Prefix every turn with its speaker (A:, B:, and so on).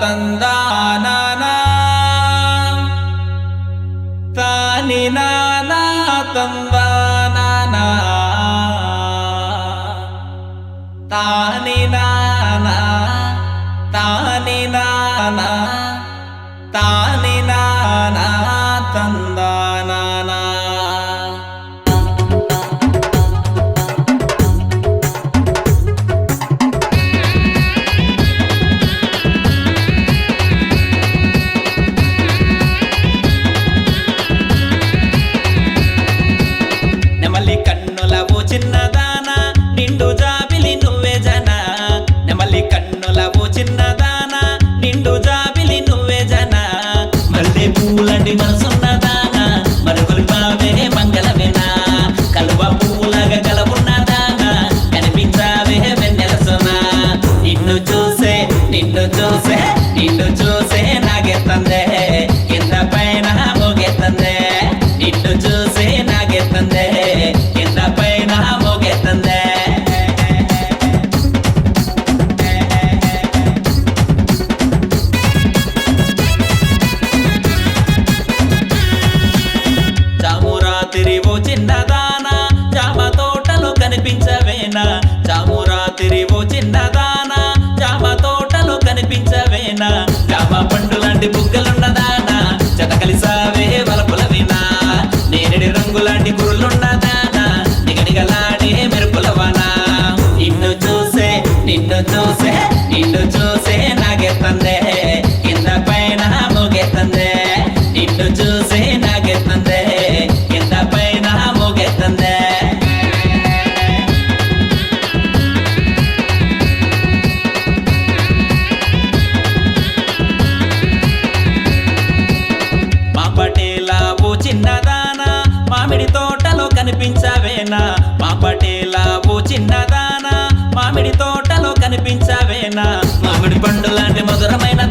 A: తందానా తాని నానా తందానా తాని నానా తాని నానా తాని నానా తందానా నెమలి కన్నుల ఓ చిన్నదానా నిండు జాబిలి నువ్వే జన నెమలి కన్నుల ఓ చిన్నదానా నిండు జాబిలి నువ్వే జన మల్లె పూలంటి మనసున్నదానా మరుగులు పావే మంగళమేనా కలువ పూలగా కలవున్నదానా కనిపించావే వెన్నెలసోనా నిన్ను చూసే నాగెత్తందే కింద పైన మోగెత్తందే నిన్ను చూసే నాగెత్తందే కింద పైన మోగెత్తందే చామురాతిరి ఓ చిన్నదానా జామ తోటలో కనిపించవేనా చామురాతిరి ఓ చిన్నదానా జామ తోటలో కనిపించవేనా జామ పండు లాంటి బుగ్గలున్నదానా జత కలిసావే వలపులవినా నేరేడి రంగులాంటి కురులున్నదానా నిగనిగలాడే మెరుపులవనా నిన్ను చూసే నాగెత్తందే కింద పైన మోగెత్తందే నిన్ను చూసే నాగెత్తందే కింద పైన మోగెత్తందే మా పటేలా ఓ చిన్నదానా మామిడి తోటలో కనిపించవేనా మా పటేలా ఓ చిన్నదానా మామిడి తోటలో కనిపించవేనా మామిడి పండు లాంటి మధురమైన